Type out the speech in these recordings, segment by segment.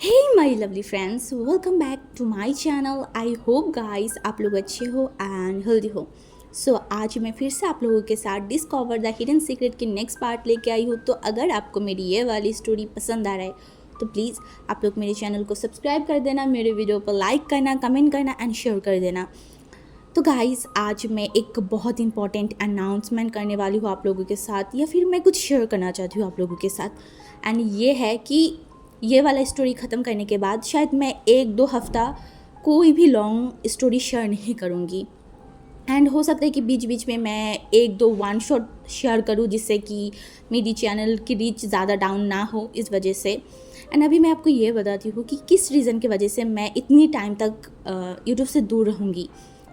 Hey my lovely friends, welcome back to my channel. I hope guys आप लोग अच्छे हो एंड हेल्दी हो। आज मैं फिर से आप लोगों के साथ डिस्कवर द हिडन सीक्रेट की नेक्स्ट पार्ट लेके आई हूँ। तो अगर आपको मेरी ये वाली स्टोरी पसंद आ रहा है तो प्लीज़ आप लोग मेरे चैनल को सब्सक्राइब कर देना, मेरे वीडियो पर लाइक करना, कमेंट करना एंड शेयर कर देना। तो गाइस आज मैं एक बहुत इंपॉर्टेंट अनाउंसमेंट करने वाली हूँ आप लोगों के साथ, या फिर मैं कुछ शेयर करना चाहती हूँ आप लोगों के साथ। एंड ये है कि ये वाला स्टोरी ख़त्म करने के बाद शायद मैं 1-2 हफ्ता कोई भी लॉन्ग स्टोरी शेयर नहीं करूँगी। एंड हो सकता है कि बीच बीच में मैं 1-2 वन शॉट शेयर करूँ, जिससे कि मेरी चैनल की रीच ज़्यादा डाउन ना हो इस वजह से। एंड अभी मैं आपको ये बताती हूँ कि किस रीज़न की वजह से मैं इतनी टाइम तक यूट्यूब से दूर रहूँगी।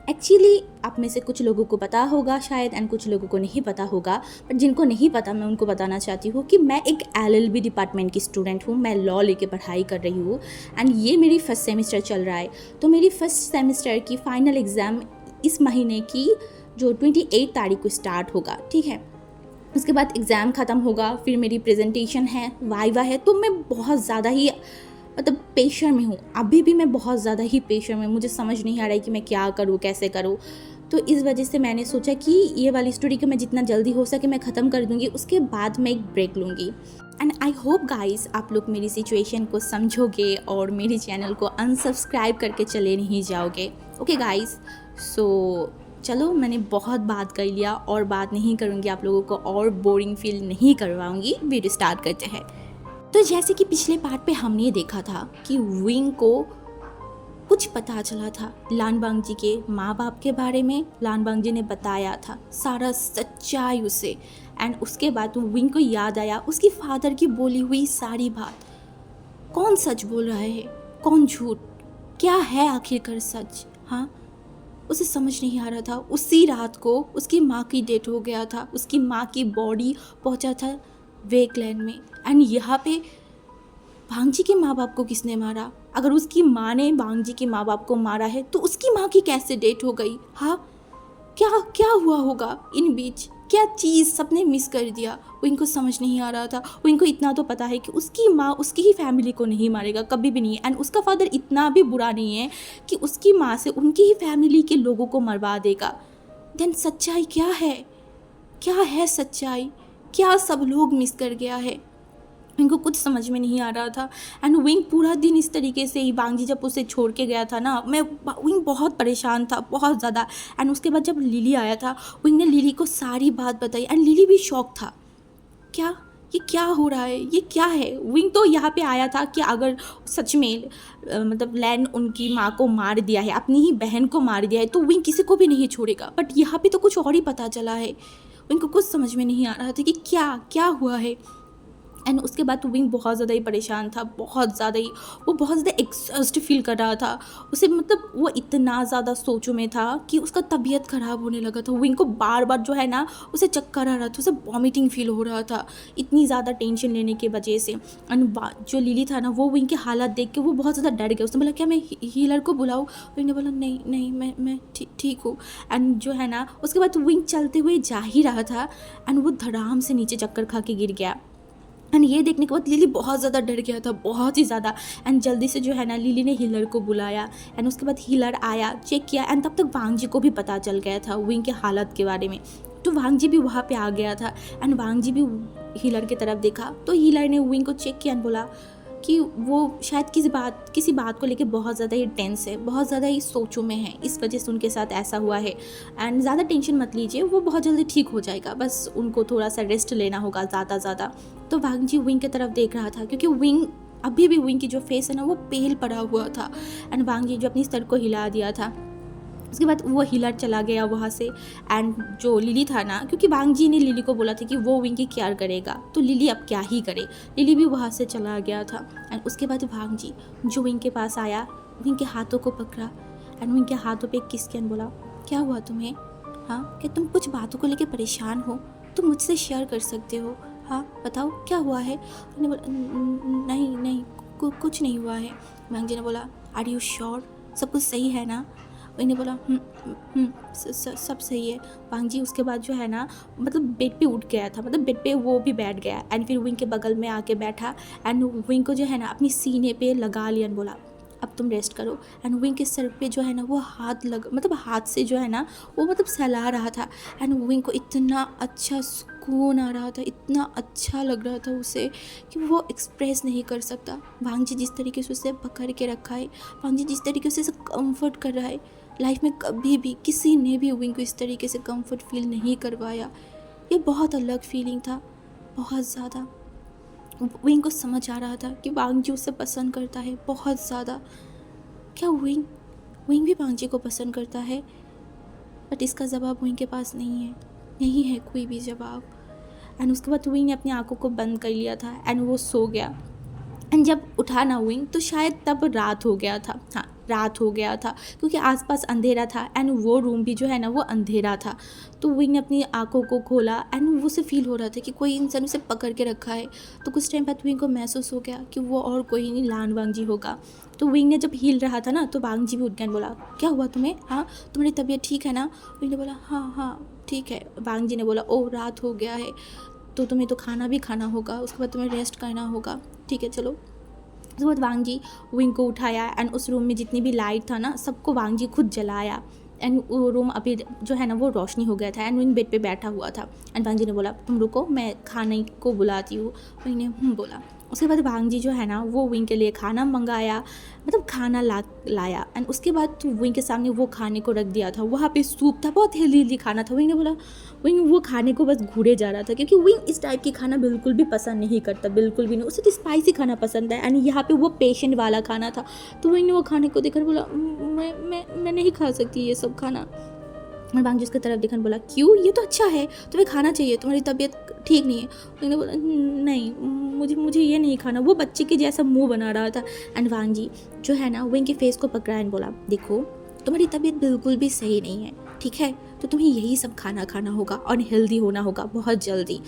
एक्चुअली आप में से कुछ लोगों को पता होगा शायद, एंड कुछ लोगों को नहीं पता होगा, बट जिनको नहीं पता मैं उनको बताना चाहती हूँ कि मैं एक LLB डिपार्टमेंट की स्टूडेंट हूँ। मैं लॉ लेके पढ़ाई कर रही हूँ एंड ये मेरी फर्स्ट सेमेस्टर चल रहा है। तो मेरी फर्स्ट सेमेस्टर की फ़ाइनल एग्ज़ाम इस महीने की जो 28 तारीख को स्टार्ट होगा, ठीक है। उसके बाद एग्ज़ाम ख़त्म होगा, फिर मेरी प्रेजेंटेशन है, वाइवा है। तो मैं बहुत ज़्यादा ही मतलब प्रेशर में हूँ, अभी भी मैं बहुत ज़्यादा ही प्रेशर में, मुझे समझ नहीं आ रहा है कि मैं क्या करूँ, कैसे करूँ। तो इस वजह से मैंने सोचा कि ये वाली स्टोरी को मैं जितना जल्दी हो सके मैं ख़त्म कर दूँगी, उसके बाद मैं एक ब्रेक लूँगी। एंड आई होप गाइस आप लोग मेरी सिचुएशन को समझोगे और मेरे चैनल को अनसब्सक्राइब करके चले नहीं जाओगे। ओके गाइस, सो चलो मैंने बहुत बात कर लिया और बात नहीं करूँगी, आप लोगों को और बोरिंग फील नहीं करवाऊँगी। वीडियो स्टार्ट करते हैं। तो जैसे कि पिछले पार्ट पे हमने देखा था कि विंग को कुछ पता चला था लानबांग जी के माँ बाप के बारे में। लानबांग जी ने बताया था सारा सच्चाई उसे, एंड उसके बाद विंग को याद आया उसकी फादर की बोली हुई सारी बात। कौन सच बोल रहा है, कौन झूठ, क्या है आखिरकार सच? हाँ, उसे समझ नहीं आ रहा था। उसी रात को उसकी माँ की डेथ हो गया था, उसकी माँ की बॉडी पहुंचा था वेकलैंड में। एंड यहाँ पे भांगजी के माँ बाप को किसने मारा? अगर उसकी माँ ने भांगजी के माँ बाप को मारा है तो उसकी माँ की कैसे डेथ हो गई? हाँ, क्या क्या हुआ होगा इन बीच? क्या चीज़ सबने मिस कर दिया? वो इनको समझ नहीं आ रहा था। वो इनको इतना तो पता है कि उसकी माँ उसकी ही फैमिली को नहीं मारेगा, कभी भी नहीं। एंड उसका फादर इतना भी बुरा नहीं है कि उसकी माँ से उनकी ही फैमिली के लोगों को मरवा देगा। देन सच्चाई क्या है? क्या है सच्चाई? क्या सब लोग मिस कर गया है? इनको कुछ समझ में नहीं आ रहा था। एंड विंग पूरा दिन इस तरीके से ही, बांगजी जब उसे छोड़ के गया था ना, विंग बहुत परेशान था, बहुत ज़्यादा। एंड उसके बाद जब लिली आया था, विंग ने लिली को सारी बात बताई एंड लिली भी शॉक था। क्या, ये क्या हो रहा है, ये क्या है? विंग तो यहाँ पे आया था कि अगर सच में मतलब लैन उनकी माँ को मार दिया है, अपनी ही बहन को मार दिया है, तो विंग किसी को भी नहीं छोड़ेगा। बट यहाँ पे तो कुछ और ही पता चला है। विंग को कुछ समझ में नहीं आ रहा था कि क्या क्या हुआ है। एंड उसके बाद तो विंग बहुत ज़्यादा ही परेशान था, बहुत ज़्यादा ही। वो बहुत ज़्यादा एक्सॉस्ट फील कर रहा था। उसे मतलब वो इतना ज़्यादा सोचों में था कि उसका तबीयत ख़राब होने लगा था। विंग को बार बार जो है ना उसे चक्कर आ रहा था, उसे वॉमिटिंग फील हो रहा था, इतनी ज़्यादा टेंशन लेने की वजह से। एंड जो लिली था ना, वो विंग के हालात देख के वो बहुत ज़्यादा डर गया। उसने बोला क्या मैं हीलर को बुलाऊँ? विंग ने बोला नहीं नहीं, मैं ठीक हूँ। एंड जो है ना उसके बाद विंग चलते हुए जा ही रहा था एंड वो धड़ाम से नीचे चक्कर खा के गिर गया। एंड ये देखने के बाद लिली बहुत ज़्यादा डर गया था, बहुत ही ज़्यादा। एंड जल्दी से जो है ना लिली ने हीलर को बुलाया एंड उसके बाद हीलर आया, चेक किया। एंड तब तक वांग जी को भी पता चल गया था विंग के हालत के बारे में। तो वांग जी भी वहाँ पे आ गया था एंड वांग जी भी हीलर की तरफ देखा। तो हीलर ने विंग को चेक किया एंड बोला कि वो शायद किसी बात को लेके बहुत ज़्यादा ही टेंस है, बहुत ज़्यादा ही सोचों में है, इस वजह से उनके साथ ऐसा हुआ है। एंड ज़्यादा टेंशन मत लीजिए, वो बहुत जल्दी ठीक हो जाएगा, बस उनको थोड़ा सा रेस्ट लेना होगा ज़्यादा। तो वांग जी विंग की तरफ देख रहा था, क्योंकि विंग अभी भी विंग की जो फेस है ना वो पेल पड़ा हुआ था। एंड वांग जी जो अपनी सर को हिला दिया था। उसके बाद वो हीलर चला गया वहाँ से। एंड जो लिली था ना, क्योंकि वांग जी ने लिली को बोला था कि वो विंग की केयर करेगा, तो लिली अब क्या ही करे, लिली भी वहाँ से चला गया था। एंड उसके बाद वांग जी जो विंग के पास आया, विंग के हाथों को पकड़ा एंड विंग के हाथों पे किस किया, बोला क्या हुआ तुम्हें? हाँ, क्या तुम कुछ बातों को लेकर परेशान हो? तुम मुझसे शेयर कर सकते हो, हाँ बताओ क्या हुआ है? उन्होंने बोला नहीं कुछ नहीं हुआ है। वांग जी ने बोला आर यू श्योर, सब कुछ सही है ना? विंग ने बोला सब सही है वांग जी। उसके बाद जो है ना मतलब बेड पे उठ गया था, मतलब बेड पे वो भी बैठ गया एंड फिर विंग के बगल में आके बैठा एंड विंग को जो है ना अपनी सीने पे लगा लिया एंड बोला अब तुम रेस्ट करो। एंड विंग के सर पे जो है ना वो हाथ लग मतलब हाथ से जो है ना वो मतलब सहला रहा था एंड विंग को इतना अच्छा सुकून आ रहा था, इतना अच्छा लग रहा था उसे कि वो एक्सप्रेस नहीं कर सकता। वांग जी जिस तरीके से उसे पकड़ के रखा है, वांग जी जिस तरीके से उसे कंफर्ट कर रहा है, लाइफ में कभी भी किसी ने भी विंग को इस तरीके से कंफर्ट फील नहीं करवाया। ये बहुत अलग फीलिंग था, बहुत ज़्यादा। विंग को समझ आ रहा था कि वांग जी उसे पसंद करता है बहुत ज़्यादा। क्या विंग विंग भी वांग जी को पसंद करता है? बट इसका जवाब विंग के पास नहीं है कोई भी जवाब। एंड उसके बाद विंग ने अपनी आंखों को बंद कर लिया था एंड वो सो गया। एंड जब उठा ना विंग तो शायद तब रात हो गया था, हाँ रात हो गया था क्योंकि आसपास अंधेरा था एंड वो रूम भी जो है ना वो अंधेरा था। तो विंग ने अपनी आंखों को खोला एंड वो उसे फील हो रहा था कि कोई इंसान उसे पकड़ के रखा है। तो कुछ टाइम बाद विंग को महसूस हो गया कि वो और कोई नहीं लान वांग जी होगा। तो विंग ने जब हिल रहा था ना तो वांग जी भी उठ गया बोला क्या हुआ तुम्हें, हाँ तुम्हारी तबीयत ठीक है ना? विंग ने बोला हाँ ठीक है। वांग जी ने बोला ओ रात हो गया है तो तुम्हें तो खाना भी खाना होगा, उसके बाद तुम्हें रेस्ट करना होगा, ठीक है चलो। उसके बाद वांग जी विंग को उठाया एंड उस रूम में जितनी भी लाइट था ना सबको वांग जी खुद जलाया एंड वो रूम अभी जो है ना वो रोशनी हो गया था एंड विंग बेड पे बैठा हुआ था। एंड वांग जी ने बोला तुम रुको मैं खाने को बुलाती हूँ। विंग ने बोला। उसके बाद वांग जी जो है ना वो विंग के लिए खाना मंगाया, मतलब खाना लाया एंड उसके बाद विंग के सामने वो खाने को रख दिया था। वहाँ पे सूप था, बहुत हेल्दी खाना था। विंग ने बोला, विंग वो खाने को बस घूरे जा रहा था क्योंकि विंग इस टाइप की खाना बिल्कुल भी पसंद नहीं करता, बिल्कुल भी नहीं। उसे तो स्पाइसी खाना पसंद है एंड यहाँ पे वो पेशेंट वाला खाना था। तो विंग ने वो खाने को देखकर बोला मैं नहीं खा सकती ये सब खाना। और वांग जी उसकी तरफ देखकर बोला क्यों, ये तो अच्छा है, तुम्हें खाना चाहिए, तुम्हारी तबीयत ठीक नहीं है। विंग बोला नहीं मुझे ये नहीं खाना। वो बच्चे के जैसा मुंह बना रहा था एंड वांग जी जो है ना विंग के फेस को पकड़ा एंड बोला देखो तुम्हारी तबीयत बिल्कुल भी सही नहीं है, ठीक है, तो तुम्हें यही सब खाना खाना होगा और हेल्दी होना होगा बहुत जल्दी।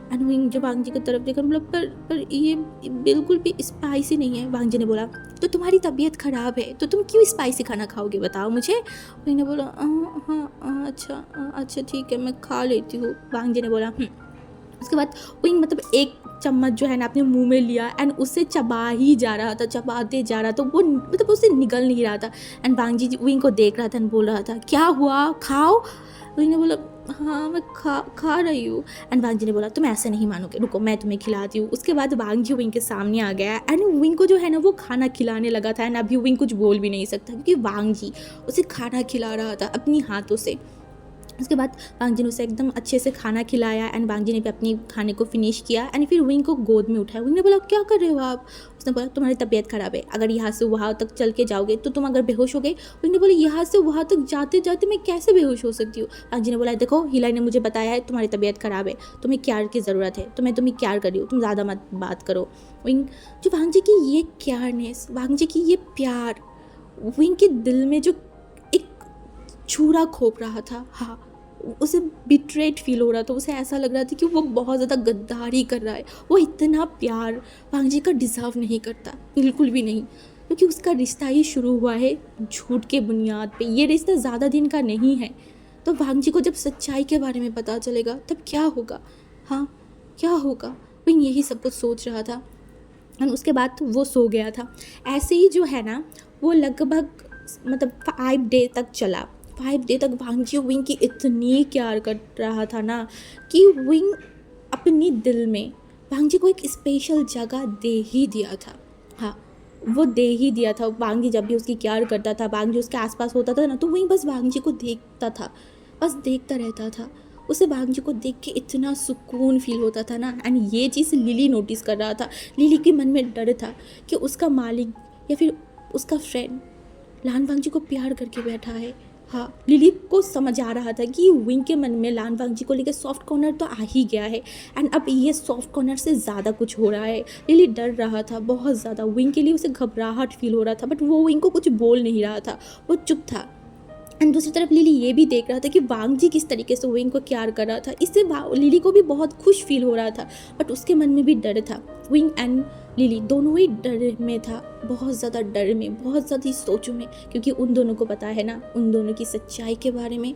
एंड विंग जो वांग जी की तरफ देखकर बोला पर ये बिल्कुल भी स्पाइसी नहीं है। वांग जी ने बोला तो तुम्हारी तबीयत ख़राब है तो तुम क्यों स्पाइसी खाना खाओगे बताओ मुझे। विंग ने बोला हाँ अच्छा ठीक है मैं खा लेती हूँ। वांग जी ने बोला उसके बाद विंग मतलब एक चम्मच जो है ना अपने मुंह में लिया एंड उसे चबा ही जा रहा था, चबाते जा रहा था, वो मतलब उससे निकल नहीं रहा था। एंड वांग जी विंग को देख रहा था एंड बोल रहा था क्या हुआ खाओ। विंग ने बोला हाँ मैं खा रही हूँ। एंड वांग जी ने बोला तुम ऐसे नहीं मानोगे, रुको मैं तुम्हें खिलाती हूँ। उसके बाद वांग जी विंग के सामने आ गया एंड विंग को जो है ना वो खाना खिलाने लगा था एंड अभी विंग कुछ बोल भी नहीं सकता क्योंकि वांग जी उसे खाना खिला रहा था अपनी हाथों से। उसके बाद वांग जी ने उसे एकदम अच्छे से खाना खिलाया एंड वांग जी ने भी अपनी खाने को फिनिश किया एंड फिर विंग को गोद में उठाया। विंग ने बोला क्या कर रहे हो आप? उसने बोला तुम्हारी तबीयत ख़राब है, अगर यहाँ से वहाँ तक चल के जाओगे तो तुम अगर बेहोश हो गए। विंग ने बोला यहाँ से वहाँ तक जाते जाते मैं कैसे बेहोश हो सकती हूँ? वांग जी ने बोला देखो हिलाई ने मुझे बताया है तुम्हारी तबीयत ख़राब है, तुम्हें केयर की ज़रूरत है, तो मैं तुम्हें केयर कर रही हूँ, तुम ज़्यादा मत बात करो। विंग जो वांग जी की ये केयरनेस, वांग जी की ये प्यार विंग के दिल में जो एक छुरा खोप रहा था, हाँ उसे बिट्रेट फील हो रहा था। उसे ऐसा लग रहा था कि वो बहुत ज़्यादा गद्दारी कर रहा है, वो इतना प्यार वांग जी का डिज़र्व नहीं करता, बिल्कुल भी नहीं, क्योंकि उसका रिश्ता ही शुरू हुआ है झूठ के बुनियाद पे। ये रिश्ता ज़्यादा दिन का नहीं है। तो वांग जी को जब सच्चाई के बारे में पता चलेगा तब क्या होगा, हाँ क्या होगा। वो यही सब कुछ सोच रहा था और उसके बाद वो सो गया था। ऐसे ही जो है ना वो लगभग मतलब 5 डे तक चला। 5 डे तक वांग जी विंग की इतनी केयर कर रहा था ना कि विंग अपनी दिल में वांग जी को एक स्पेशल जगह दे ही दिया था, हाँ वो दे ही दिया था। वांग जी जब भी उसकी केयर करता था, वांग जी उसके आसपास होता था ना, तो विंग बस वांग जी को देखता था, बस देखता रहता था। उसे वांग जी को देख के इतना सुकून फील होता था ना। एंड ये चीज़ लिली नोटिस कर रहा था। लिली के मन में डर था कि उसका मालिक या फिर उसका फ्रेंड लान वांग जी को प्यार करके बैठा है। हाँ लिली को समझ आ रहा था कि विंग के मन में लान वांग जी को लेकर सॉफ्ट कॉर्नर तो आ ही गया है एंड अब ये सॉफ्ट कॉर्नर से ज़्यादा कुछ हो रहा है। लिली डर रहा था बहुत ज़्यादा, विंग के लिए उसे घबराहट फील हो रहा था, बट वो विंग को कुछ बोल नहीं रहा था, वो चुप था। एंड दूसरी तरफ लिली ये भी देख रहा था कि वांग जी किस तरीके से विंग को केयर कर रहा था। इससे लिली को भी बहुत खुश फील हो रहा था, बट उसके मन में भी डर था। विंग एंड लिली दोनों ही डर में था, बहुत ज़्यादा डर में, बहुत ज़्यादा सोचों में, क्योंकि उन दोनों को पता है ना उन दोनों की सच्चाई के बारे में।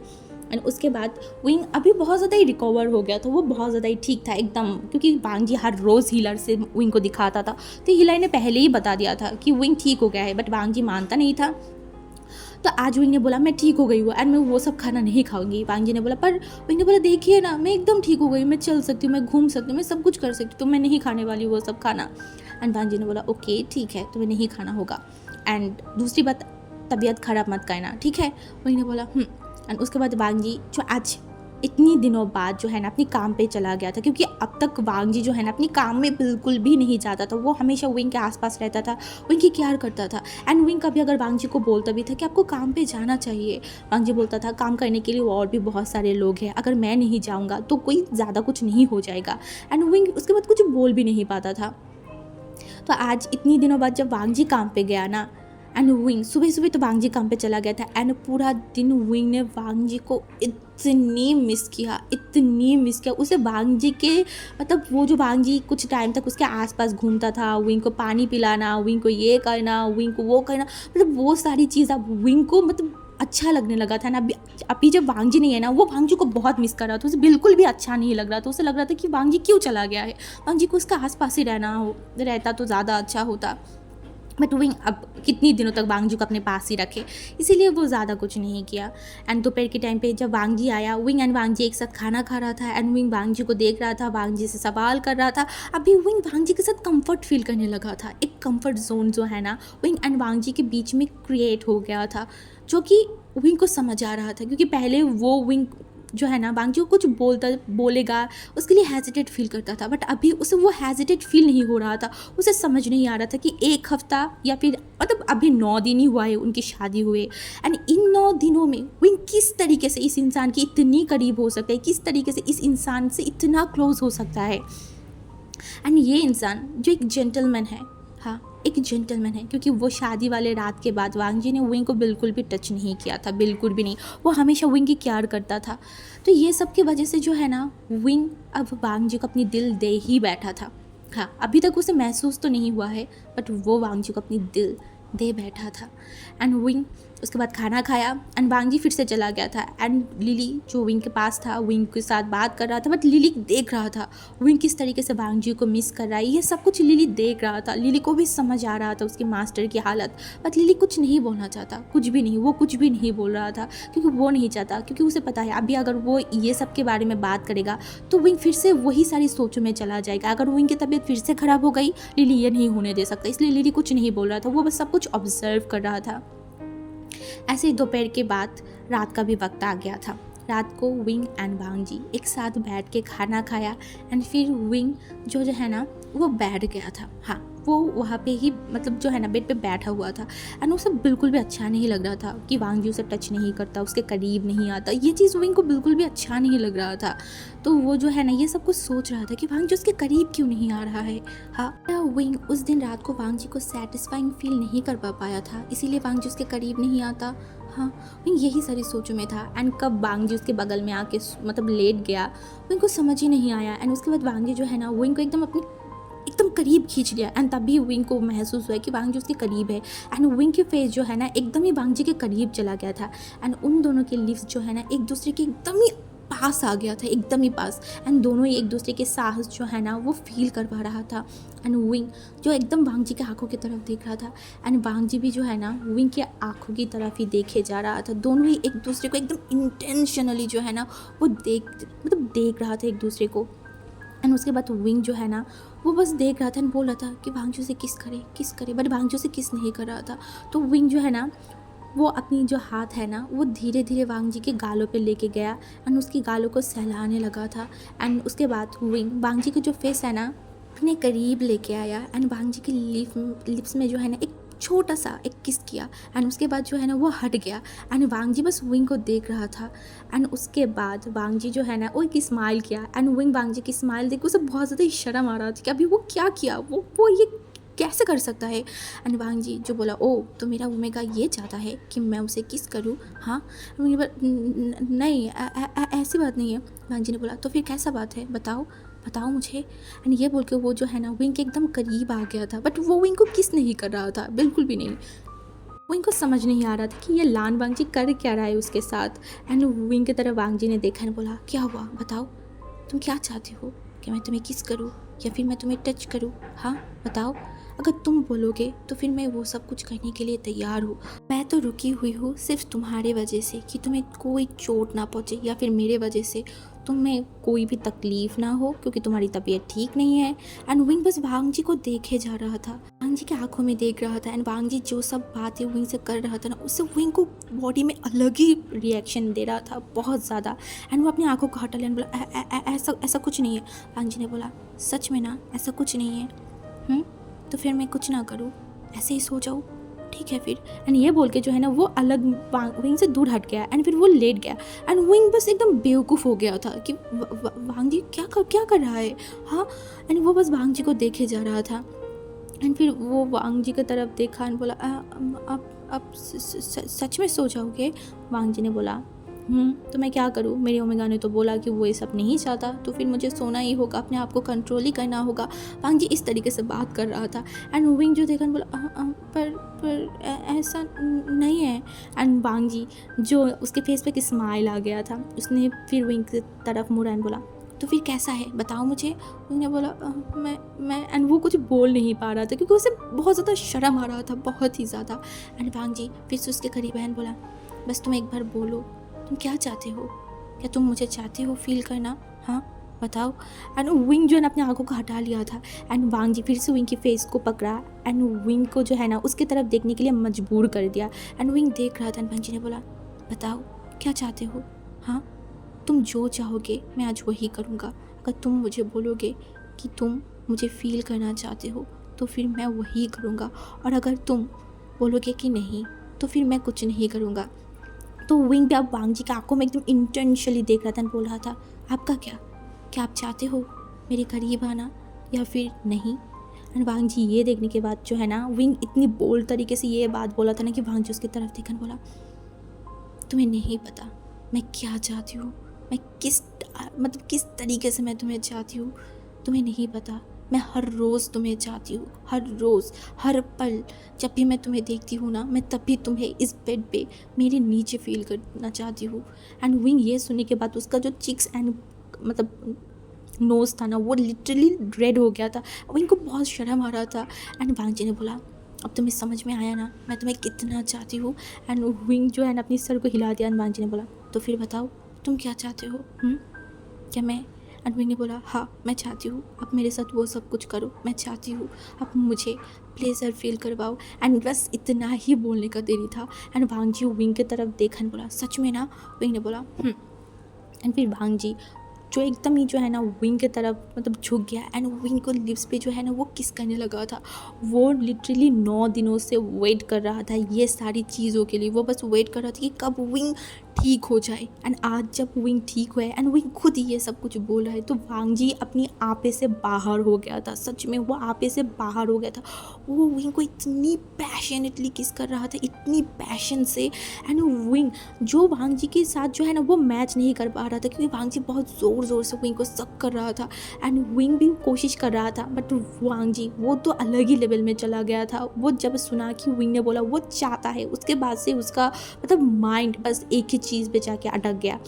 एंड उसके बाद विंग अभी बहुत ज़्यादा ही रिकवर हो गया था, वो बहुत ज़्यादा ही ठीक था एकदम, क्योंकि वांग जी हर रोज़ हीलर से विंग को दिखाता था, तो हीलर ने पहले ही बता दिया था कि विंग ठीक हो गया है, बट वांग जी मानता नहीं था। तो आज विंग ने बोला मैं ठीक हो गई हूँ एंड मैं वो सब खाना नहीं खाऊंगी। वांग जी ने बोला, पर विंग ने बोला देखिए ना मैं एकदम ठीक हो गई, मैं चल सकती हूँ, मैं घूम सकती हूँ, मैं सब कुछ कर सकती हूँ, तो मैं नहीं खाने वाली वो सब खाना। एंड वांग जी ने बोला ओके ठीक है, तुम्हें नहीं खाना होगा, एंड दूसरी बात तबीयत खराब मत करना, ठीक है। विंग ने बोला एंड उसके बाद वांग जी जो आज इतनी दिनों बाद जो है ना अपनी काम पे चला गया था, क्योंकि अब तक वांग जी जो है ना अपनी काम में बिल्कुल भी नहीं जाता था, वो हमेशा विंग के आसपास रहता था, विंग की केयर करता था। एंड विंग कभी अगर वांग जी को बोलता भी था कि आपको काम पे जाना चाहिए, वांग जी बोलता था काम करने के लिए और भी बहुत सारे लोग हैं, अगर मैं नहीं जाऊँगा तो कोई ज़्यादा कुछ नहीं हो जाएगा। एंड विंग उसके बाद कुछ बोल भी नहीं पाता था। तो आज इतनी दिनों बाद जब वांग जी काम पे गया ना, एंड विंग सुबह सुबह तो वांग जी काम पे चला गया था, एंड पूरा दिन विंग ने वांग जी को इतनी मिस किया, इतनी मिस किया उसे। वांग जी के मतलब वो जो वांग जी कुछ टाइम तक उसके आसपास घूमता था, विंग को पानी पिलाना, विंग को ये करना, विंग को वो करना, मतलब वो सारी चीज़ अब विंग को मतलब अच्छा लगने लगा था ना। अभी जब वांग जी नहीं है ना, वो वांग जी को बहुत मिस कर रहा था, उसे बिल्कुल भी अच्छा नहीं लग रहा था, उसे लग रहा था कि वांग जी क्यों चला गया है, वांग जी को उसका आसपास ही रहता तो ज़्यादा अच्छा होता। बट विंग अब कितनी दिनों तक वांग जी को अपने पास ही रखे, इसीलिए वो ज़्यादा कुछ नहीं किया। एंड दोपहर के टाइम पे जब वांग जी आया, विंग एंड वांग जी एक साथ खाना खा रहा था, एंड विंग वांग जी को देख रहा था, वांग जी से सवाल कर रहा था। अभी विंग वांग जी के साथ कंफर्ट फील करने लगा था, एक कंफर्ट जोन जो है ना विंग एंड वांग जी के बीच में क्रिएट हो गया था, जो कि विंग को समझ आ रहा था, क्योंकि पहले वो विंग जो है ना वांग जी को कुछ बोलेगा उसके लिए हेजिटेट फील करता था, बट अभी उसे वो हेजिटेट फील नहीं हो रहा था। उसे समझ नहीं आ रहा था कि एक हफ्ता या फिर मतलब अभी 9 दिन ही हुआ है उनकी शादी हुए, एंड इन 9 दिनों में विंग किस तरीके से इस इंसान की इतनी करीब हो सकता है, किस तरीके से इस इंसान से इतना क्लोज हो सकता है। एंड ये इंसान जो एक जेंटलमैन है, हाँ एक जेंटलमैन है, क्योंकि वो शादी वाले रात के बाद वांग जी ने विंग को बिल्कुल भी टच नहीं किया था, बिल्कुल भी नहीं, वो हमेशा विंग की केयर करता था। तो ये सब की वजह से जो है ना विंग अब वांग जी को अपनी दिल दे ही बैठा था। हाँ अभी तक उसे महसूस तो नहीं हुआ है, बट वो वांग जी को अपनी दिल दे बैठा था। एंड विंग उसके बाद खाना खाया, एंड वांग जी फिर से चला गया था, एंड लिली जो विंग के पास था विंग के साथ बात कर रहा था, बट लिली देख रहा था विंग किस तरीके से वांग जी को मिस कर रहा है, ये सब कुछ लिली देख रहा था। लिली को भी समझ आ रहा था उसके मास्टर की हालत, बट लिली कुछ नहीं बोलना चाहता, कुछ भी नहीं, वो कुछ भी नहीं बोल रहा था, क्योंकि वो नहीं चाहता, क्योंकि उसे पता है अभी अगर वो ये सब के बारे में बात करेगा तो विंग फिर से वही सारी सोचों में चला जाएगा। अगर विंग की तबीयत फिर से ख़राब हो गई, लिली ये नहीं होने दे सकता, इसलिए लिली कुछ नहीं बोल रहा था, वो बस सब कुछ ऑब्जर्व कर रहा था। ऐसे ही दोपहर के बाद रात का भी वक्त आ गया था। रात को विंग एंड वांग जी एक साथ बैठ के खाना खाया, एंड फिर विंग जो है ना वो बैठ गया था। हाँ वो वहाँ पे ही मतलब जो है ना बेड पे बैठा हुआ था, एंड उसे बिल्कुल भी अच्छा नहीं लग रहा था कि वांग जी उसे टच नहीं करता, उसके करीब नहीं आता, ये चीज़ विंग को बिल्कुल भी अच्छा नहीं लग रहा था। तो वो जो है ना ये सब कुछ सोच रहा था कि वांग जी उसके करीब क्यों नहीं आ रहा है। हाँ विंग उस दिन रात को वांग जी को सेटिस्फाइंग फील नहीं कर पाया था, इसीलिए वांग जी उसके करीब नहीं आता। हाँ विंग यही सारी सोचों में था, एंड कब वांग जी उसके बगल में आके मतलब लेट गया विंग को समझ ही नहीं आया। एंड उसके बाद वांग जी जो है ना विंग को एकदम करीब खींच लिया, एंड तभी विंग को महसूस हुआ कि वांग जी उसके करीब है, एंड विंग के फेस जो है ना एकदम ही वांग जी के करीब चला गया था, एंड उन दोनों के लिप्स जो है ना एक दूसरे के एकदम ही पास आ गया था, एकदम ही पास, एंड दोनों ही एक दूसरे के सांस जो है ना वो फील कर पा रहा था। एंड विंग जो एकदम वांग जी के आंखों की तरफ देख रहा था, एंड वांग जी भी जो है ना विंग के आंखों की तरफ ही देखे जा रहा था। दोनों ही एक दूसरे को एकदम इंटेंशनली जो है ना वो देख रहा था एक दूसरे को। एंड उसके बाद विंग जो है ना वो बस देख रहा था एंड बोल रहा था कि वांग जी से किस करे, बट वांग जी से किस नहीं कर रहा था। तो विंग जो है ना वो अपनी जो हाथ है ना वो धीरे धीरे वांग जी के गालों पे लेके गया, एंड उसकी गालों को सहलाने लगा था। एंड उसके बाद विंग वांग जी के जो फेस है ना अपने करीब लेके आया, एंड वांग जी के लिप्स में जो है ना एक छोटा सा एक किस किया, एंड उसके बाद जो है ना वो हट गया, एंड वांग जी बस विंग को देख रहा था। एंड उसके बाद वांग जी जो है ना वो एक स्माइल किया, एंड विंग वांग जी की स्माइल देख उसे बहुत ज़्यादा शर्म आ रहा था कि अभी वो क्या किया, वो ये कैसे कर सकता है। एंड वांग जी जो बोला ओ तो मेरा ओमेगा ये चाहता है कि मैं उसे किस करूँ। हाँ नहीं ऐसी बात नहीं है। वांग जी ने बोला तो फिर कैसा बात है बताओ। बताओ मुझे। एंड ये बोल के वो जो है ना विंग के एकदम करीब आ गया था, बट वो विंग को किस नहीं कर रहा था, बिल्कुल भी नहीं। विंग को समझ नहीं आ रहा था कि ये लान वांगजी कर क्या रहा है उसके साथ। एंड विंग की तरफ वांगजी ने देखा और बोला, क्या हुआ बताओ, तुम क्या चाहते हो, कि मैं तुम्हें किस करूँ या फिर मैं तुम्हें टच करूँ? हाँ बताओ, अगर तुम बोलोगे तो फिर मैं वो सब कुछ करने के लिए तैयार हूँ। मैं तो रुकी हुई हूँ सिर्फ तुम्हारे वजह से, कि तुम्हें कोई चोट ना पहुँचे या फिर मेरे वजह से तुम्हें कोई भी तकलीफ़ ना हो, क्योंकि तुम्हारी तबीयत ठीक नहीं है। एंड विंग बस वांगजी को देखे जा रहा था, वांगजी के आंखों में देख रहा था। एंड वांगजी जो सब बातें विंग से कर रहा था ना, उससे विंग को बॉडी में अलग ही रिएक्शन दे रहा था, बहुत ज़्यादा। एंड वो अपनी आंखों को हटा लिया, बोला ऐसा ऐसा कुछ नहीं है। वांगजी ने बोला, सच में ना ऐसा कुछ नहीं है? तो फिर मैं कुछ ना करूँ, ऐसे ही सो जाऊँ, ठीक है फिर। एंड ये बोल के जो है ना वो अलग विंग से दूर हट गया एंड फिर वो लेट गया। एंड विंग बस एकदम बेवकूफ़ हो गया था कि वांग जी क्या कर रहा है, हाँ। एंड वो बस वांग जी को देखे जा रहा था। एंड फिर वो वांग जी की तरफ देखा एंड बोला, आप सच में सो जाओगे? वांग जी ने बोला, तो मैं क्या करूँ, मेरी ओमेगा ने तो बोला कि वो ये सब नहीं चाहता, तो फिर मुझे सोना ही होगा, अपने आप को कंट्रोल ही करना होगा। वांग जी इस तरीके से बात कर रहा था। एंड विंग जो देखा बोला, ऐसा नहीं है। एंड वांग जी जो उसके फेस पे एक स्माइल आ गया था, उसने फिर विंग की तरफ मुड़ा एंड बोला, तो फिर कैसा है बताओ मुझे। उन्होंने बोला, मैं एंड वो कुछ बोल नहीं पा रहा था क्योंकि उसे बहुत ज़्यादा शर्म आ रहा था, बहुत ही ज़्यादा। एंड वांग जी फिर से उसके करीब आए बोला, बस तुम एक बार बोलो, तुम क्या चाहते हो, क्या तुम मुझे चाहते हो फील करना, हाँ बताओ। एंड विंग जो है ना अपने आंखों को हटा लिया था। एंड वांग जी फिर से विंग की फेस को पकड़ा एंड विंग को जो है ना उसकी तरफ देखने के लिए मजबूर कर दिया। एंड विंग देख रहा था एंड वांग जी ने बोला, बताओ क्या चाहते हो, हाँ तुम जो चाहोगे मैं आज वही करूँगा। अगर तुम मुझे बोलोगे कि तुम मुझे फील करना चाहते हो तो फिर मैं वही करूँगा, और अगर तुम बोलोगे कि नहीं तो फिर मैं कुछ नहीं करूँगा। तो विंग भी अब वांग जी की आंखों में एकदम इंटेंशनली देख रहा था और बोल रहा था, आपका क्या आप चाहते हो मेरे करीब आना या फिर नहीं? एंड वांग जी ये देखने के बाद जो है ना विंग इतनी बोल्ड तरीके से ये बात बोला था ना कि वांग जी उसकी तरफ देखकर बोला, तुम्हें नहीं पता मैं क्या चाहती हूँ, मैं किस तरीके से मैं तुम्हें चाहती हूँ, तुम्हें नहीं पता। मैं हर रोज़ तुम्हें चाहती हूँ, हर रोज़, हर पल। जब भी मैं तुम्हें देखती हूँ ना, मैं तभी तुम्हें इस बेड पे मेरे नीचे फील करना चाहती हूँ। एंड विंग ये सुनने के बाद उसका जो चिक्स एंड मतलब नोज़ था ना वो लिटरली रेड हो गया था। विंग को बहुत शर्म आ रहा था। एंड वांग जी ने बोला, अब तुम्हें समझ में आया ना मैं तुम्हें कितना चाहती हूँ। एंड विंग जो है ना अपनी सर को हिला दिया। एंड वांग जी ने बोला, तो फिर बताओ तुम क्या चाहते हो, क्या मैं? एंड विंग ने बोला, हाँ मैं चाहती हूँ आप मेरे साथ वो सब कुछ करो, मैं चाहती हूँ आप मुझे प्लेजर फील करवाओ। एंड बस इतना ही बोलने का देरी था। एंड वांग जी विंग की तरफ देखा एंड बोला, सच में ना? विंग ने बोला, एंड फिर वांग जी जो एकदम ही जो है ना विंग की तरफ मतलब झुक गया एंड विंग को लिप्स पे जो है ना वो किस करने लगा था। वो लिटरली 9 दिनों से वेट कर रहा था ये सारी चीज़ों के लिए। वो बस वेट कर रहा था कि कब विंग ठीक हो जाए। एंड आज जब विंग ठीक हुआ है एंड विंग खुद ही ये सब कुछ बोल रहा है तो वांग जी अपनी आपे से बाहर हो गया था। सच में वो आपे से बाहर हो गया था। वो विंग को इतनी पैशनेटली किस कर रहा था, इतनी पैशन से। एंड विंग जो वांग जी के साथ जो है ना वो मैच नहीं कर पा रहा था क्योंकि वांग जी बहुत ज़ोर से विंग को सक कर रहा था। एंड विंग भी कोशिश कर रहा था बट वांग जी वो तो अलग ही लेवल में चला गया था। वो जब सुना कि विंग ने बोला वो चाहता है, उसके बाद से उसका मतलब माइंड बस एक ही चीज़ पे जाके अटक गया,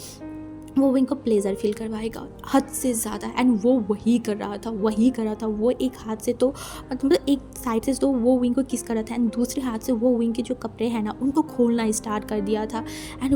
वो विंग को प्लेजर फील करवाएगा हद से ज़्यादा। एंड वो वही कर रहा था। वो एक हाथ से तो मतलब एक साइड से तो वो विंग को किस कर रहा था एंड दूसरे हाथ से वो विंग के जो कपड़े हैं ना उनको खोलना स्टार्ट कर दिया था। एंड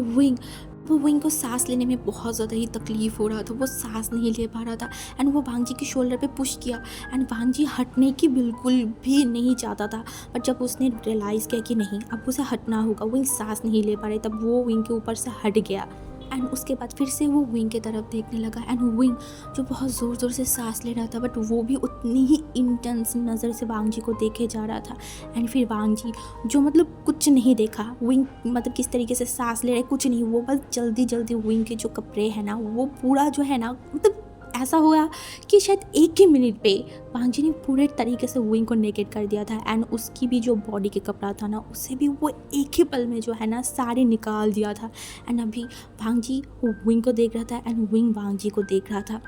वो विंग को सांस लेने में बहुत ज़्यादा ही तकलीफ़ हो रहा था। वो सांस नहीं ले पा रहा था। एंड वो वांग जी के शोल्डर पे पुश किया एंड वांग जी हटने की बिल्कुल भी नहीं चाहता था। बट जब उसने रियलाइज़ किया कि नहीं अब उसे हटना होगा, विंग सांस नहीं ले पा रही, तब वो विंग के ऊपर से हट गया। एंड उसके बाद फिर से वो विंग की तरफ देखने लगा। एंड विंग जो बहुत ज़ोर से सांस ले रहा था बट वो भी उतनी ही इंटेंस नज़र से वांग जी को देखे जा रहा था। एंड फिर वांग जी जो मतलब कुछ नहीं देखा विंग मतलब किस तरीके से सांस ले रहे, कुछ नहीं, वो बस जल्दी विंग के जो कपड़े हैं ना वो पूरा जो है ना मतलब ऐसा हुआ कि शायद एक ही मिनट पे वांग जी ने पूरे तरीके से विंग को नेकेट कर दिया था। एंड उसकी भी जो बॉडी के कपड़ा था ना उसे भी वो एक ही पल में जो है ना सारे निकाल दिया था। एंड अभी वांग जी विंग को देख रहा था एंड विंग वांग जी को देख रहा था।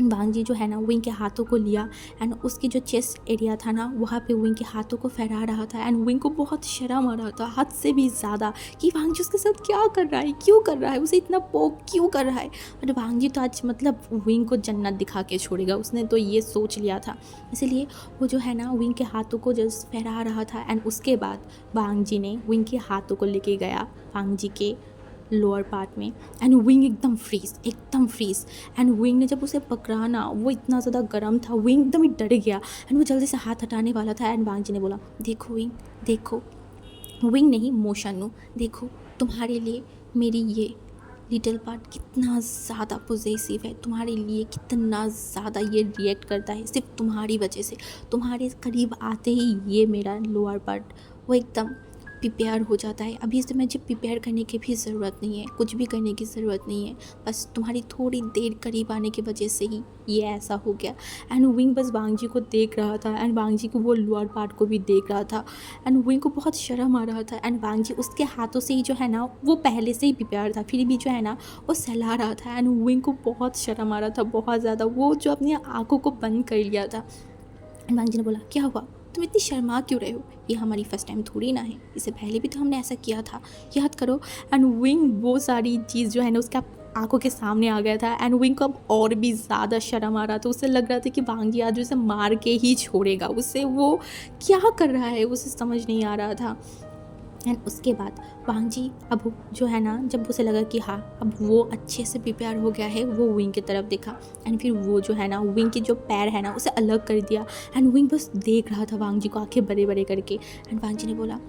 वांग जी जो है ना विंग के हाथों को लिया एंड उसकी जो चेस्ट एरिया था ना वहाँ पे विंग के हाथों को फहरा रहा था एंड विंग को बहुत शर्म आ रहा था हद से भी ज़्यादा कि वांग जी उसके साथ क्या कर रहा है, क्यों कर रहा है, उसे इतना पोक क्यों कर रहा है। बट वांग जी तो आज मतलब विंग को जन्नत दिखा के छोड़ेगा, उसने तो ये सोच लिया था। इसलिए वो जो है ना विंग के हाथों को जस्ट फहरा रहा था एंड उसके बाद वांग जी ने विंग के हाथों को लेके गया वांग जी के लोअर पार्ट में एंड विंग एकदम फ्रीज एंड विंग ने जब उसे पकड़ा ना वो इतना ज़्यादा गर्म था, विंग एकदम ही डर गया एंड वो जल्दी से हाथ हटाने वाला था एंड वांग जी ने बोला देखो विंग देखो, विंग नहीं मोशनु, देखो तुम्हारे लिए मेरी ये लिटिल पार्ट कितना ज़्यादा पॉजेसिव है, तुम्हारे लिए कितना ज़्यादा ये रिएक्ट करता है सिर्फ तुम्हारी वजह से। तुम्हारे करीब आते ही ये मेरा लोअर पार्ट वो एकदम प्रिपेयर हो जाता है। अभी से मुझे प्रिपेयर करने की भी ज़रूरत नहीं है, कुछ भी करने की ज़रूरत नहीं है, बस तुम्हारी थोड़ी देर करीब आने की वजह से ही ये ऐसा हो गया। एंड विंग बस वांग जी को देख रहा था एंड वांग जी को वो लोअर पार्ट को भी देख रहा था एंड विंग को बहुत शर्म आ रहा था एंड वांग जी उसके हाथों से ही जो है ना वो पहले से ही प्रिपेयर था, फिर भी जो है ना वो सहला रहा था एंड विंग को बहुत शर्म आ रहा था, बहुत ज़्यादा। वो जो अपनी आँखों को बंद कर लिया था एंड वांग जी ने बोला क्या हुआ, तुम इतनी शर्मा क्यों रहे हो, ये हमारी फर्स्ट टाइम थोड़ी ना है, इससे पहले भी तो हमने ऐसा किया था, याद करो। एंड विंग वो सारी चीज़ जो है ना उसके आंखों के सामने आ गया था एंड विंग को अब और भी ज़्यादा शर्म आ रहा था। उसे लग रहा था कि वांग जी आज उसे मार के ही छोड़ेगा, उससे वो क्या कर रहा है उसे समझ नहीं आ रहा था। एंड उसके बाद वांग जी अब जो है ना जब उसे लगा कि हाँ अब वो अच्छे से प्रिपेयर हो गया है, वो विंग की तरफ देखा एंड फिर वो जो है ना विंग के जो पैर है ना उसे अलग कर दिया एंड विंग बस देख रहा था वांग जी को आंखें बड़े बड़े करके एंड वांग जी ने बोला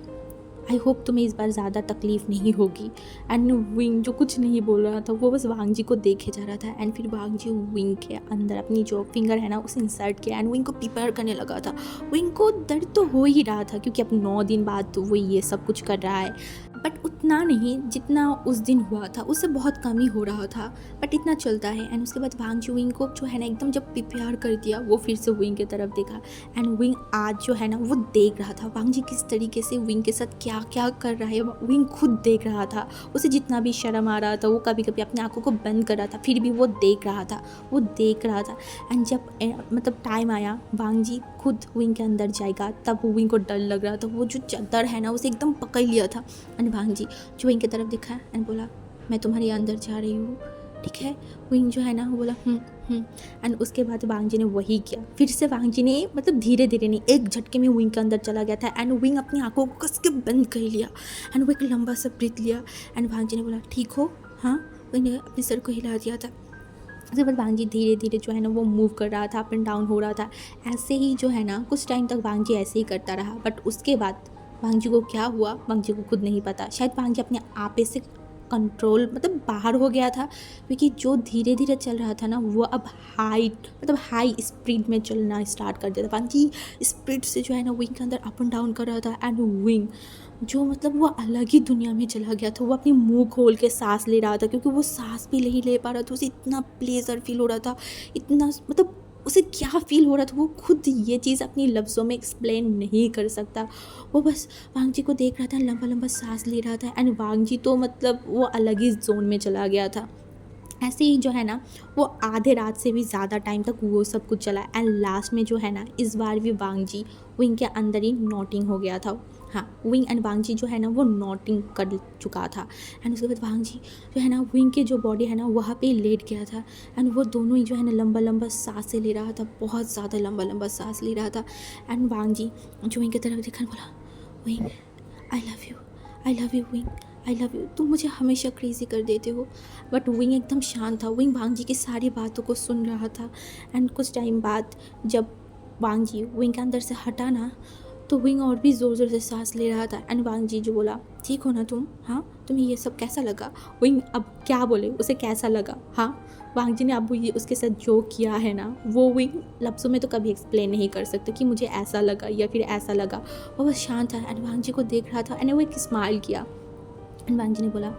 आई होप तुम्हें इस बार ज़्यादा तकलीफ़ नहीं होगी। एंड विंग जो कुछ नहीं बोल रहा था वो बस वांग जी को देखे जा रहा था एंड फिर वांग जी विंग के अंदर अपनी जो फिंगर है ना उसे इंसर्ट किया एंड विंग को प्रिपेयर करने लगा था। विंग को दर्द तो हो ही रहा था क्योंकि अब 9 दिन बाद तो वो ये सब कुछ कर रहा है, बट उतना नहीं जितना उस दिन हुआ था, उससे बहुत कम ही हो रहा था, बट इतना चलता है। एंड उसके बाद वांग जी विंग को जो है ना एकदम जब प्रिपेयर कर दिया वो फिर से विंग की तरफ देखा एंड विंग आज जो है ना वो देख रहा था वांग जी किस तरीके से विंग के साथ क्या क्या कर रहा है। विंग खुद देख रहा था, उसे जितना भी शर्म आ रहा था वो कभी कभी अपनी आंखों को बंद कर रहा था, फिर भी वो देख रहा था। एंड जब मतलब टाइम आया वांग जी खुद विंग के अंदर जाएगा तब विंग को डर लग रहा था, वो जो चादर है ना उसे एकदम पकड़ लिया था एंड वांग जी जो विंग की तरफ देखा एंड बोला मैं तुम्हारे अंदर जा रही हूँ, ठीक है। विंग जो है ना वो बोला एंड उसके बाद वांग जी ने वही किया। फिर से वांग जी ने मतलब धीरे धीरे नहीं एक झटके में विंग के अंदर चला गया था एंड विंग अपनी आंखों को कस के बंद कर लिया एंड वो एक लंबा सा ब्रीथ लिया एंड वांग जी ने बोला ठीक हो, हाँ। विंग ने अपने सर को हिला दिया था। उसके बाद वांग जी धीरे धीरे जो है ना वो मूव कर रहा था, अप एंड डाउन हो रहा था। ऐसे ही जो है ना कुछ टाइम तक वांग जी ऐसे ही करता रहा, बट उसके बाद वांग जी को क्या हुआ वांग जी को खुद नहीं पता। शायद वांग जी अपने आपे से कंट्रोल मतलब बाहर हो गया था क्योंकि जो धीरे धीरे चल रहा था ना वो अब हाई स्पीड में चलना स्टार्ट कर दिया था। वांग जी स्पीड से जो है ना विंग के अंदर अप एंड डाउन कर रहा था एंड विंग जो मतलब वो अलग ही दुनिया में चला गया था। वो अपनी मुंह खोल के सांस ले रहा था क्योंकि वो सांस भी नहीं ले पा रहा था, उसे इतना प्लेजर फील हो रहा था, इतना मतलब उसे क्या फ़ील हो रहा था वो खुद ये चीज़ अपनी लफ्ज़ों में एक्सप्लेन नहीं कर सकता। वो बस वांग जी को देख रहा था, लंबा लंबा सांस ले रहा था एंड वांग जी तो मतलब वो अलग ही जोन में चला गया था। ऐसे ही जो है ना वो आधे रात से भी ज़्यादा टाइम तक वो सब कुछ चला एंड लास्ट में जो है ना इस बार भी वांग जी विंग के अंदर ही नॉटिंग हो गया था। हाँ, विंग एंड वांग जी जो है ना वो नॉटिंग कर चुका था एंड उसके बाद वांग जी जो है ना विंग के जो बॉडी है ना वहाँ पे लेट गया था एंड वो दोनों ही जो है ना लंबा लंबा सांसें ले रहा था, बहुत ज़्यादा लंबा लंबा सांस ले रहा था एंड वांग जी जो विंग की तरफ देखा बोला wing I love you wing, I love you, तुम मुझे हमेशा क्रेज़ी कर देते हो। बट विंग एकदम शांत था, विंग वांग जी की सारी बातों को सुन रहा था एंड कुछ टाइम बाद जब वांग जी विंग के अंदर से हटा ना तो विंग और भी ज़ोर ज़ोर से सांस ले रहा था एंड वांग जी जो बोला ठीक हो ना तुम, हाँ तुम्हें ये सब कैसा लगा। विंग अब क्या बोले उसे कैसा लगा, हाँ। वांग जी ने अब ये उसके साथ जो किया है ना वो विंग लफ्ज़ों में तो कभी एक्सप्लेन नहीं कर सकते कि मुझे ऐसा लगा या फिर ऐसा लगा। वो बस शांत था एंड वांग जी को देख रहा था एंड वो एक स्माइल किया एंड वांग जी ने बोला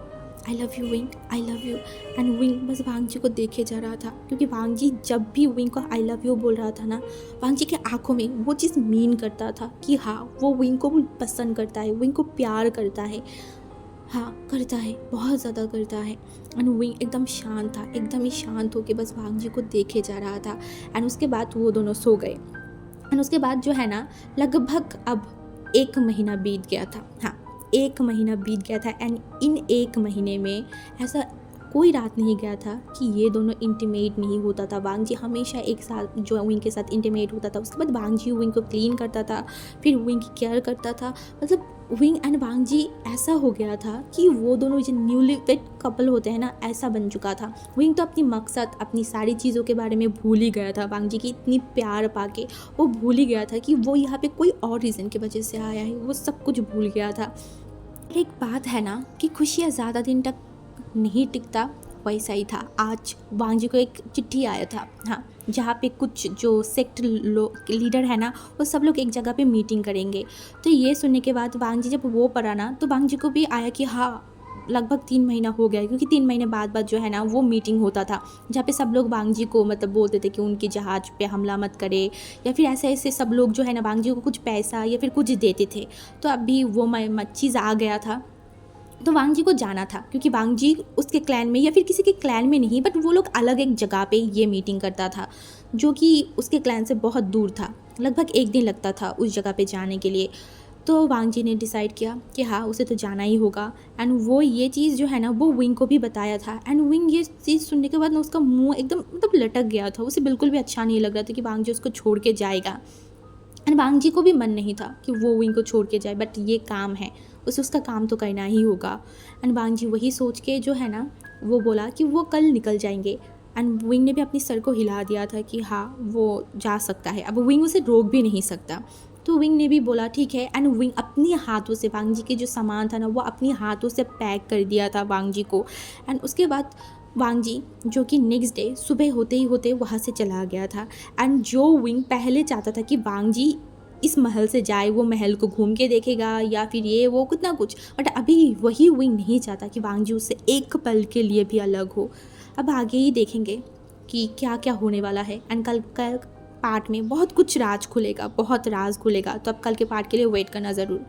I love you wing, I love you. And wing बस वांग जी को देखे जा रहा था क्योंकि वांग जी जब भी विंग को आई लव यू बोल रहा था ना वांग जी के आंखों में वो चीज़ मीन करता था कि हाँ वो विंग को पसंद करता है, विंग को प्यार करता है। हाँ करता है, बहुत ज़्यादा करता है। एंड विंग एकदम शांत था, एकदम ही शांत होके बस वांग जी को देखे जा रहा था। एंड उसके बाद वो दोनों सो गए। एंड उसके बाद जो है ना, लगभग अब 1 महीना बीत गया था। हाँ, 1 महीना बीत गया था। एंड इन 1 महीने में ऐसा कोई रात नहीं गया था कि ये दोनों इंटीमेट नहीं होता था। वांग जी हमेशा एक साथ जो विंग के साथ इंटीमेट होता था। उसके बाद वांग जी विंग को क्लीन करता था, फिर विंग की केयर करता था। मतलब विंग एंड वांग जी ऐसा हो गया था कि वो दोनों जो न्यूली वेड कपल होते हैं ना, ऐसा बन चुका था। विंग तो अपनी मकसद, अपनी सारी चीज़ों के बारे में भूल ही गया था। वांग जी की इतनी प्यार पाके वो भूल ही गया था कि वो यहाँ पे कोई और रीज़न की वजह से आया है। वो सब कुछ भूल गया था। एक बात है ना कि खुशियाँ ज़्यादा दिन तक नहीं टिकता, वैसा ही था। आज वांग जी को एक चिट्ठी आया था। हाँ, जहाँ पे कुछ जो सेक्ट लीडर है ना, वो सब लोग एक जगह पे मीटिंग करेंगे। तो ये सुनने के बाद वांग जी जब वो पढ़ा ना, तो वांग जी को भी आया कि हाँ, लगभग 3 महीना हो गया है, क्योंकि 3 महीने बाद जो है ना वो मीटिंग होता था, जहाँ पे सब लोग वांग जी को मतलब बोलते थे कि उनके जहाज पे हमला मत करे, या फिर ऐसे ऐसे सब लोग जो है ना वांग जी को कुछ पैसा या फिर कुछ देते थे। तो अभी वो चीज़ आ गया था। तो वांग जी को जाना था, क्योंकि वांग जी उसके क्लैन में या फिर किसी के क्लैन में नहीं, बट वो लोग अलग एक जगह पे ये मीटिंग करता था, जो कि उसके क्लैन से बहुत दूर था। लगभग 1 दिन लगता था उस जगह पे जाने के लिए। तो वांग जी ने डिसाइड किया कि हाँ, उसे तो जाना ही होगा। एंड वो ये चीज़ जो है ना वो विंग को भी बताया था। एंड विंग ये चीज़ सुनने के बाद ना उसका मुंह एकदम मतलब लटक गया था। उसे बिल्कुल भी अच्छा नहीं लग रहा था कि वांग जी उसको छोड़ के जाएगा। एंड वांग जी को भी मन नहीं था कि वो विंग को छोड़ के जाए, बट ये काम है, उसे उसका काम तो करना ही होगा। एंड वांग जी वही सोच के जो है ना वो बोला कि वो कल निकल जाएंगे। एंड विंग ने भी अपनी सर को हिला दिया था कि हाँ, वो जा सकता है। अब विंग उसे रोक भी नहीं सकता। तो विंग ने भी बोला ठीक है। एंड विंग अपने हाथों से वांग जी के जो सामान था ना वो अपने हाथों से पैक कर दिया था वांग जी को। एंड उसके बाद वांग जी जो कि नेक्स्ट डे सुबह होते ही होते वहाँ से चला गया था। एंड जो विंग पहले चाहता था कि वांग जी इस महल से जाए, वो महल को घूम के देखेगा या फिर ये वो कितना कुछ, बट अभी वही विंग नहीं चाहता कि वांग जी उससे एक पल के लिए भी अलग हो। अब आगे ही देखेंगे कि क्या क्या होने वाला है। एंड कल कल पार्ट में बहुत कुछ राज खुलेगा, बहुत राज खुलेगा। तो अब कल के पार्ट के लिए वेट करना ज़रूर।